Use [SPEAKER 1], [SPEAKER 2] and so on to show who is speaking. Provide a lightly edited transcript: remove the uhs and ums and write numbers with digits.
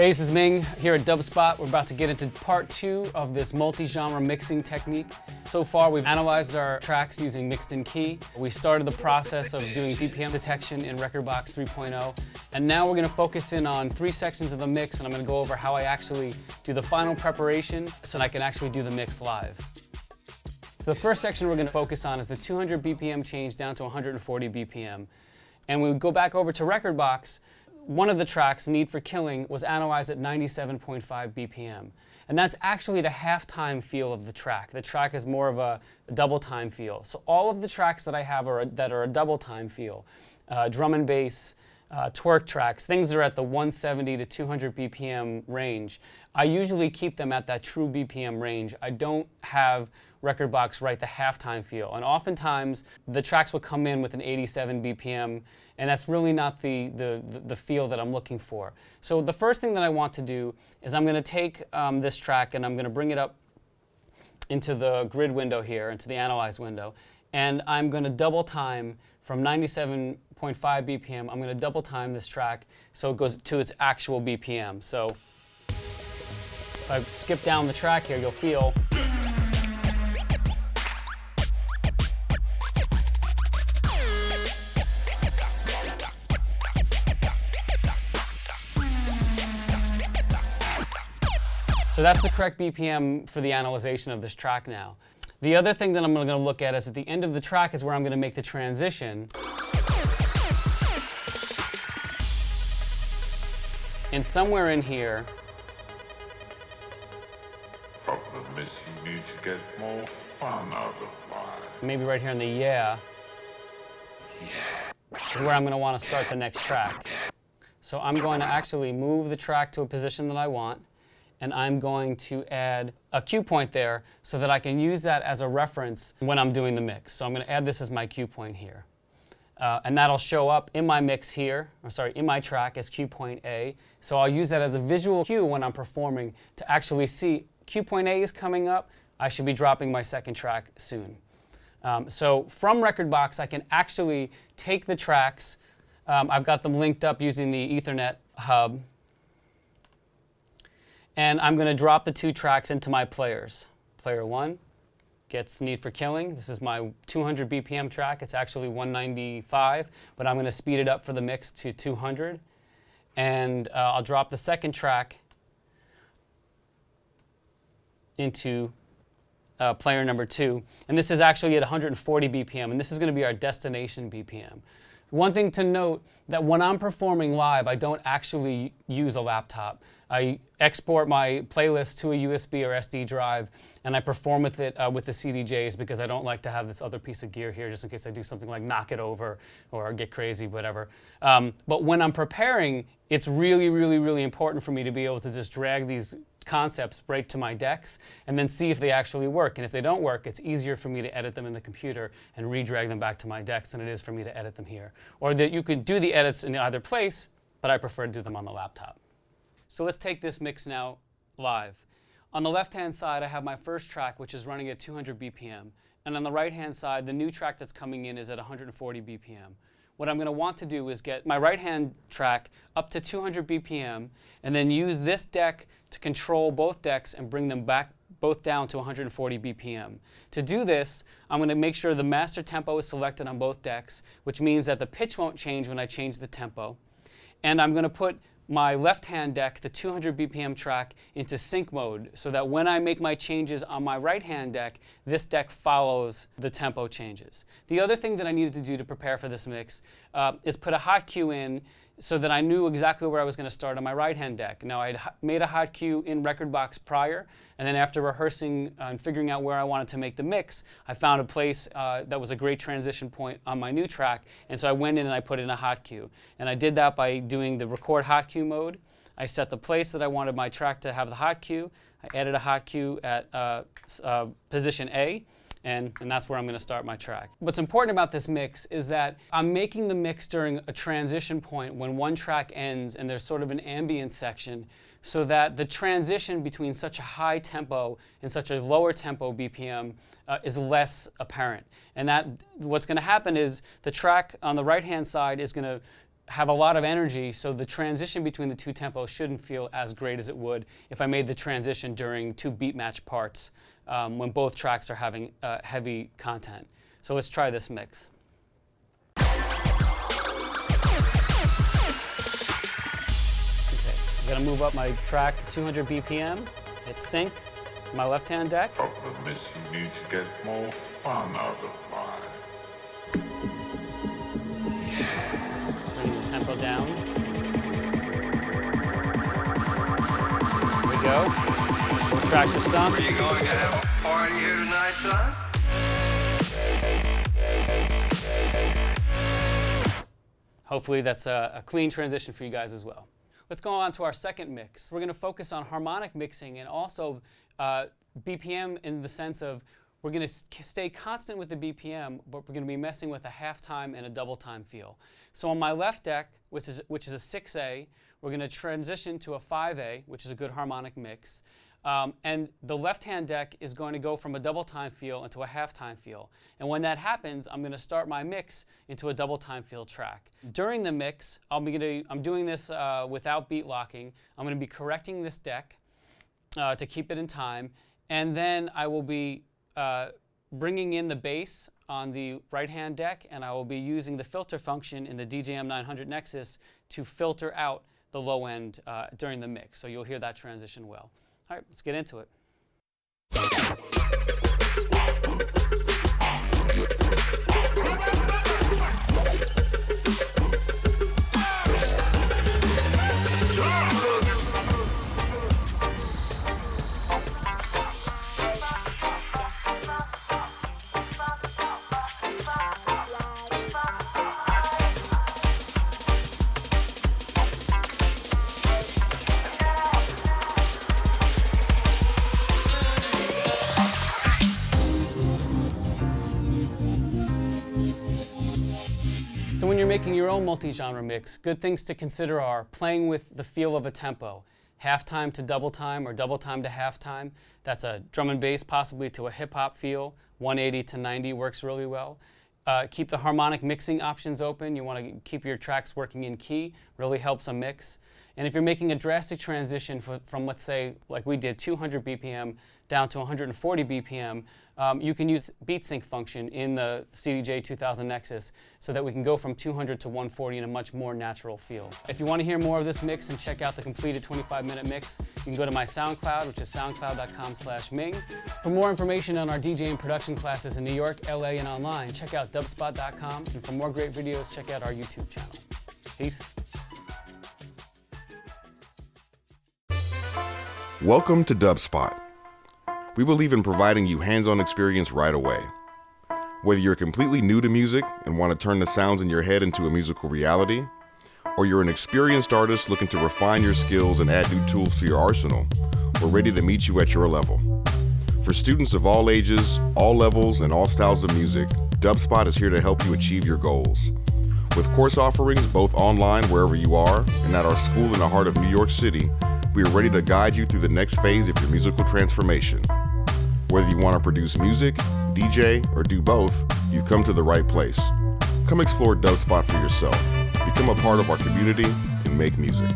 [SPEAKER 1] Hey, this is Ming here at Dubspot. We're about to get into part 2 of this multi-genre mixing technique. So far, we've analyzed our tracks using mixed in key. We started the process of doing BPM detection in Rekordbox 3.0. And now we're going to focus in on 3 sections of the mix, and I'm going to go over how I actually do the final preparation so that I can actually do the mix live. So the first section we're going to focus on is the 200 BPM change down to 140 BPM. And we go back over to Rekordbox. One of the tracks, Need for Killing, was analyzed at 97.5 BPM. And that's actually the half-time feel of the track. The track is more of a double-time feel. So all of the tracks that I have that are a double-time feel, drum and bass, twerk tracks, things that are at the 170 to 200 BPM range, I usually keep them at that true BPM range. I don't have Rekordbox write the halftime feel. And oftentimes, the tracks will come in with an 87 BPM, and that's really not the feel that I'm looking for. So the first thing that I want to do is I'm going to take this track and I'm going to bring it up into the grid window here, into the analyze window, and I'm going to double time from 97.5 BPM. I'm going to double time this track so it goes to its actual BPM. So if I skip down the track here, you'll feel so that's the correct BPM for the analyzation of this track now. The other thing that I'm going to look at is at the end of the track is where I'm going to make the transition. And somewhere in here,
[SPEAKER 2] problem is you need to get more fun out of life.
[SPEAKER 1] Maybe right here in the yeah, is where I'm going to want to start the next track. So I'm going to actually move the track to a position that I want, and I'm going to add a cue point there so that I can use that as a reference when I'm doing the mix. So I'm going to add this as my cue point here. And that'll show up in my mix here, in my track as cue point A. So I'll use that as a visual cue when I'm performing to actually see cue point A is coming up. I should be dropping my second track soon. So from Rekordbox, I can actually take the tracks. I've got them linked up using the Ethernet hub. And I'm going to drop the 2 tracks into my players. Player 1 gets Need for Killing. This is my 200 BPM track. It's actually 195, but I'm going to speed it up for the mix to 200. And I'll drop the second track into player number 2. And this is actually at 140 BPM, and this is going to be our destination BPM. One thing to note, that when I'm performing live, I don't actually use a laptop. I export my playlist to a USB or SD drive, and I perform with it with the CDJs because I don't like to have this other piece of gear here just in case I do something like knock it over or get crazy, whatever. But when I'm preparing, it's really, really, really important for me to be able to just drag these concepts right to my decks and then see if they actually work. And if they don't work, it's easier for me to edit them in the computer and redrag them back to my decks than it is for me to edit them here. Or that you could do the edits in either place, but I prefer to do them on the laptop. So let's take this mix now live. On the left-hand side, I have my first track, which is running at 200 BPM. And on the right-hand side, the new track that's coming in is at 140 BPM. What I'm going to want to do is get my right-hand track up to 200 BPM and then use this deck to control both decks and bring them back both down to 140 BPM. To do this, I'm going to make sure the master tempo is selected on both decks, which means that the pitch won't change when I change the tempo. And I'm going to put my left-hand deck, the 200 BPM track, into sync mode so that when I make my changes on my right-hand deck, this deck follows the tempo changes. The other thing that I needed to do to prepare for this mix is put a hot cue in so that I knew exactly where I was going to start on my right-hand deck. Now, I'd made a hot cue in Rekordbox prior, and then after rehearsing and figuring out where I wanted to make the mix, I found a place that was a great transition point on my new track, and so I went in and I put in a hot cue. And I did that by doing the record hot cue mode. I set the place that I wanted my track to have the hot cue. I added a hot cue at position A, and that's where I'm going to start my track. What's important about this mix is that I'm making the mix during a transition point when one track ends and there's sort of an ambient section, so that the transition between such a high tempo and such a lower tempo BPM is less apparent. And that what's going to happen is the track on the right-hand side is going to have a lot of energy, so the transition between the two tempos shouldn't feel as great as it would if I made the transition during two beat match parts when both tracks are having heavy content. So let's try this mix. Okay, I'm gonna move up my track to 200 BPM, hit sync, my left-hand deck.
[SPEAKER 2] Problem is you need to get more fun out of life.
[SPEAKER 1] Bringing the tempo down. Here we go. Both tracks are sung.
[SPEAKER 3] Are you going to have a party here tonight, son?
[SPEAKER 1] Hopefully that's a clean transition for you guys as well. Let's go on to our second mix. We're going to focus on harmonic mixing and also BPM in the sense of we're going to stay constant with the BPM, but we're going to be messing with a half-time and a double-time feel. So on my left deck, which is a 6A, we're going to transition to a 5A, which is a good harmonic mix. And the left-hand deck is going to go from a double-time feel into a half-time feel. And when that happens, I'm going to start my mix into a double-time feel track. During the mix, I'm doing this without beat locking. I'm going to be correcting this deck to keep it in time. And then I will be bringing in the bass on the right-hand deck, and I will be using the filter function in the DJM 900 Nexus to filter out the low end during the mix. So you'll hear that transition well. All right, let's get into it. So when you're making your own multi-genre mix, good things to consider are playing with the feel of a tempo, half-time to double-time or double-time to half-time. That's a drum and bass possibly to a hip-hop feel. 180 to 90 works really well. Keep the harmonic mixing options open. You want to keep your tracks working in key, really helps a mix. And if you're making a drastic transition from, let's say, like we did, 200 BPM down to 140 BPM, you can use beat sync function in the CDJ 2000 Nexus so that we can go from 200 to 140 in a much more natural feel. If you want to hear more of this mix and check out the completed 25-minute mix, you can go to my SoundCloud, which is soundcloud.com/Ming. For more information on our DJing production classes in New York, LA, and online, check out Dubspot.com. And for more great videos, check out our YouTube channel. Peace.
[SPEAKER 4] Welcome to Dubspot. We believe in providing you hands-on experience right away. Whether you're completely new to music and want to turn the sounds in your head into a musical reality, or you're an experienced artist looking to refine your skills and add new tools to your arsenal, we're ready to meet you at your level. For students of all ages, all levels, and all styles of music, Dubspot is here to help you achieve your goals. With course offerings both online wherever you are and at our school in the heart of New York City, we are ready to guide you through the next phase of your musical transformation. Whether you want to produce music, DJ, or do both, you've come to the right place. Come explore Dubspot for yourself, become a part of our community, and make music.